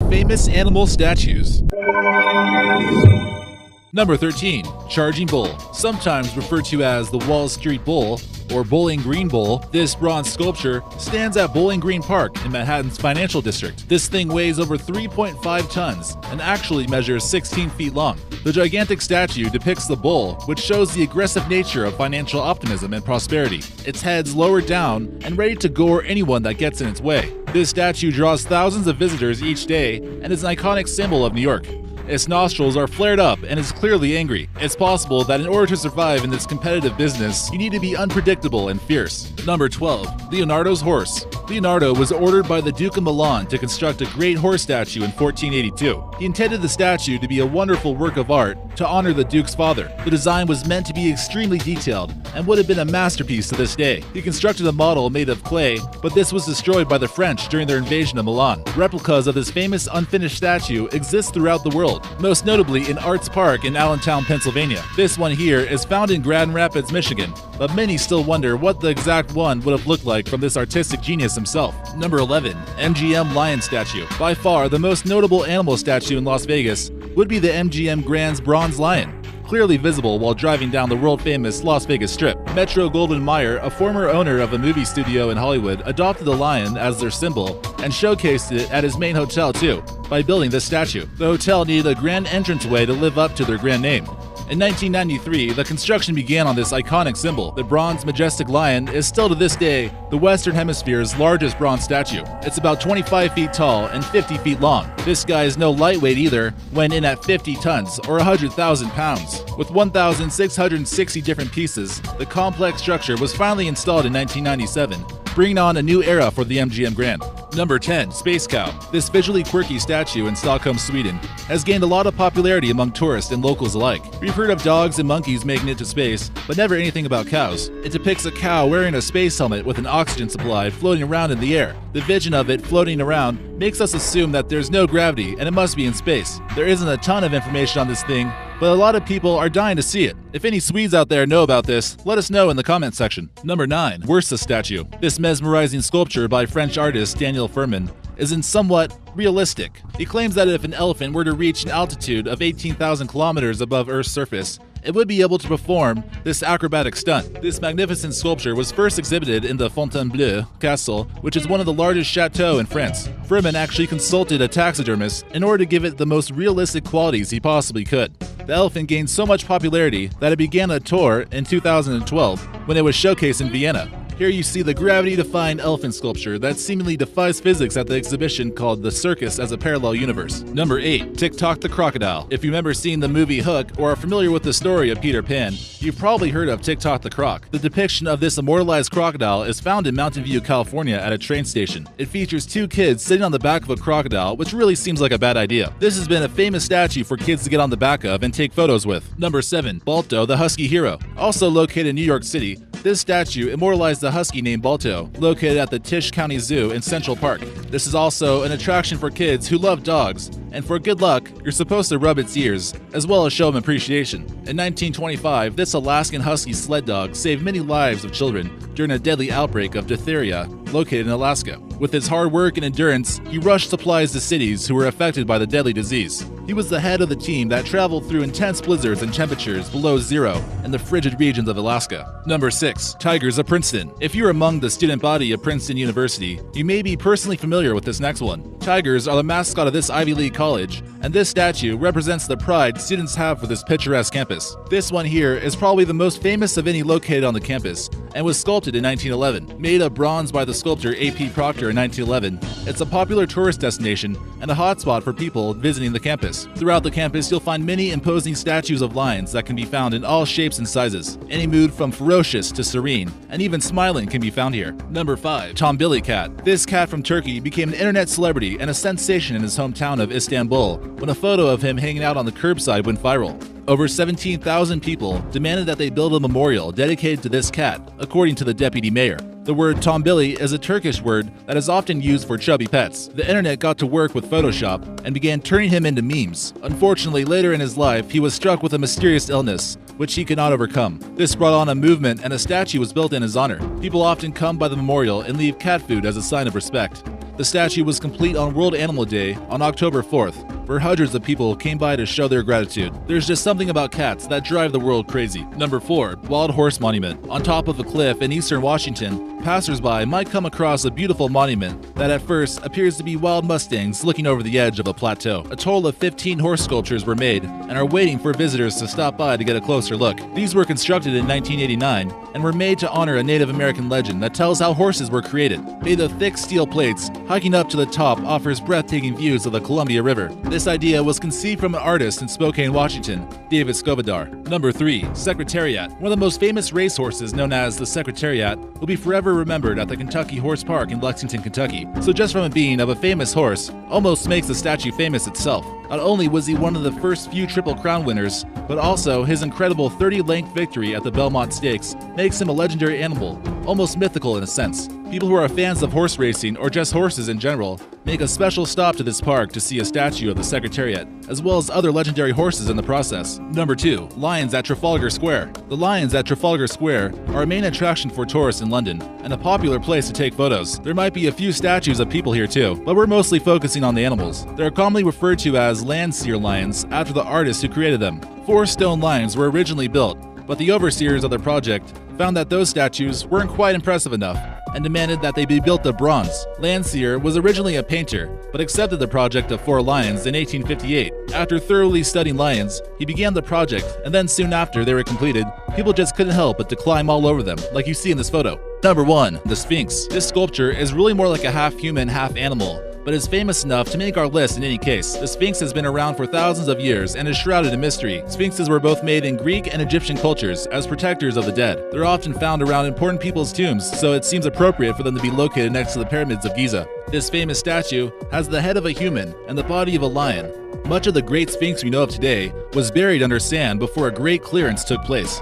famous animal statues. Number 13. Charging Bull. Sometimes referred to as the Wall Street Bull or Bowling Green Bull, this bronze sculpture stands at Bowling Green Park in Manhattan's financial district. This thing weighs over 3.5 tons and actually measures 16 feet long. The gigantic statue depicts the bull, which shows the aggressive nature of financial optimism and prosperity. Its head's lowered down and ready to gore anyone that gets in its way. This statue draws thousands of visitors each day and is an iconic symbol of New York. Its nostrils are flared up and is clearly angry. It's possible that in order to survive in this competitive business, you need to be unpredictable and fierce. Number 12. Leonardo's Horse. Leonardo was ordered by the Duke of Milan to construct a great horse statue in 1482. He intended the statue to be a wonderful work of art to honor the Duke's father. The design was meant to be extremely detailed and would have been a masterpiece to this day. He constructed a model made of clay, but this was destroyed by the French during their invasion of Milan. Replicas of this famous unfinished statue exist throughout the world, most notably in Arts Park in Allentown, Pennsylvania. This one here is found in Grand Rapids, Michigan, but many still wonder what the exact one would have looked like from this artistic genius himself. Number 11. MGM Lion Statue. By far, the most notable animal statue in Las Vegas would be the MGM Grand's bronze lion, clearly visible while driving down the world-famous Las Vegas Strip. Metro-Goldwyn-Mayer, a former owner of a movie studio in Hollywood, adopted the lion as their symbol and showcased it at his main hotel too, by building this statue. The hotel needed a grand entranceway to live up to their grand name. In 1993, the construction began on this iconic symbol. The bronze majestic lion is still to this day the Western Hemisphere's largest bronze statue. It's about 25 feet tall and 50 feet long. This guy is no lightweight either, when in at 50 tons or 100,000 pounds. With 1,660 different pieces, the complex structure was finally installed in 1997, bringing on a new era for the MGM Grand. Number 10. Space Cow. This visually quirky statue in Stockholm, Sweden, has gained a lot of popularity among tourists and locals alike. We've heard of dogs and monkeys making it to space, but never anything about cows. It depicts a cow wearing a space helmet with an oxygen supply floating around in the air. The vision of it floating around makes us assume that there's no gravity and it must be in space. There isn't a ton of information on this thing, but a lot of people are dying to see it. If any Swedes out there know about this, let us know in the comment section. Number 9. Wursa Statue. This mesmerizing sculpture by French artist Daniel Firmin is somewhat realistic. He claims that if an elephant were to reach an altitude of 18,000 kilometers above Earth's surface, it would be able to perform this acrobatic stunt. This magnificent sculpture was first exhibited in the Fontainebleau Castle, which is one of the largest chateaux in France. Firmin actually consulted a taxidermist in order to give it the most realistic qualities he possibly could. The elephant gained so much popularity that it began a tour in 2012 when it was showcased in Vienna. Here you see the gravity-defying elephant sculpture that seemingly defies physics at the exhibition called The Circus as a Parallel Universe. Number 8. Tick-Tock the Crocodile. If you remember seeing the movie Hook or are familiar with the story of Peter Pan, you've probably heard of Tick-Tock the Croc. The depiction of this immortalized crocodile is found in Mountain View, California at a train station. It features two kids sitting on the back of a crocodile, which really seems like a bad idea. This has been a famous statue for kids to get on the back of and take photos with. Number 7. Balto the Husky Hero. Also located in New York City, this statue immortalized the husky named Balto, located at the Tisch County Zoo in Central Park. This is also an attraction for kids who love dogs, and for good luck, you're supposed to rub its ears, as well as show them appreciation. In 1925, this Alaskan Husky sled dog saved many lives of children during a deadly outbreak of diphtheria located in Alaska. With his hard work and endurance, he rushed supplies to cities who were affected by the deadly disease. He was the head of the team that traveled through intense blizzards and temperatures below zero in the frigid regions of Alaska. Number 6. Tigers of Princeton. If you're among the student body of Princeton University, you may be personally familiar with this next one. Tigers are the mascot of this Ivy League college, and this statue represents the pride students have for this picturesque campus. This one here is probably the most famous of any located on the campus, and was sculpted in 1911. Made of bronze by the sculptor A.P. Proctor in 1911, it's a popular tourist destination and a hotspot for people visiting the campus. Throughout the campus, you'll find many imposing statues of lions that can be found in all shapes and sizes. Any mood from ferocious to serene, and even smiling can be found here. Number 5. Tombilly Cat. This cat from Turkey became an internet celebrity and a sensation in his hometown of Istanbul when a photo of him hanging out on the curbside went viral. Over 17,000 people demanded that they build a memorial dedicated to this cat, according to the deputy mayor. The word tombilly is a Turkish word that is often used for chubby pets. The internet got to work with Photoshop and began turning him into memes. Unfortunately, later in his life, he was struck with a mysterious illness, which he could not overcome. This brought on a movement and a statue was built in his honor. People often come by the memorial and leave cat food as a sign of respect. The statue was complete on World Animal Day on October 4th, where hundreds of people came by to show their gratitude. There's just something about cats that drive the world crazy. Number 4. Wild Horse Monument. On top of a cliff in eastern Washington, passersby might come across a beautiful monument that at first appears to be wild mustangs looking over the edge of a plateau. A total of 15 horse sculptures were made and are waiting for visitors to stop by to get a closer look. These were constructed in 1989 and were made to honor a Native American legend that tells how horses were created. Made of thick steel plates, hiking up to the top offers breathtaking views of the Columbia River. This idea was conceived from an artist in Spokane, Washington, David Scovadar. Number 3. Secretariat. One of the most famous racehorses, known as the Secretariat, will be forever remembered at the Kentucky Horse Park in Lexington, Kentucky. So just from it being of a famous horse, almost makes the statue famous itself. Not only was he one of the first few Triple Crown winners, but also his incredible 30-length victory at the Belmont Stakes makes him a legendary animal, almost mythical in a sense. People who are fans of horse racing or just horses in general make a special stop to this park to see a statue of the Secretariat, as well as other legendary horses in the process. Number 2. Lions at Trafalgar Square. The lions at Trafalgar Square are a main attraction for tourists in London, and a popular place to take photos. There might be a few statues of people here too, but we're mostly focusing on the animals. They are commonly referred to as Landseer lions after the artist who created them. 4 stone lions were originally built, but the overseers of the project found that those statues weren't quite impressive enough and demanded that they be built of bronze. Landseer was originally a painter, but accepted the project of 4 lions in 1858. After thoroughly studying lions, he began the project, and then soon after they were completed, people just couldn't help but to climb all over them, like you see in this photo. Number 1. The Sphinx. This sculpture is really more like a half-human, half-animal, but is famous enough to make our list in any case. The Sphinx has been around for thousands of years and is shrouded in mystery. Sphinxes were both made in Greek and Egyptian cultures as protectors of the dead. They're often found around important people's tombs, so it seems appropriate for them to be located next to the pyramids of Giza. This famous statue has the head of a human and the body of a lion. Much of the Great Sphinx we know of today was buried under sand before a great clearance took place.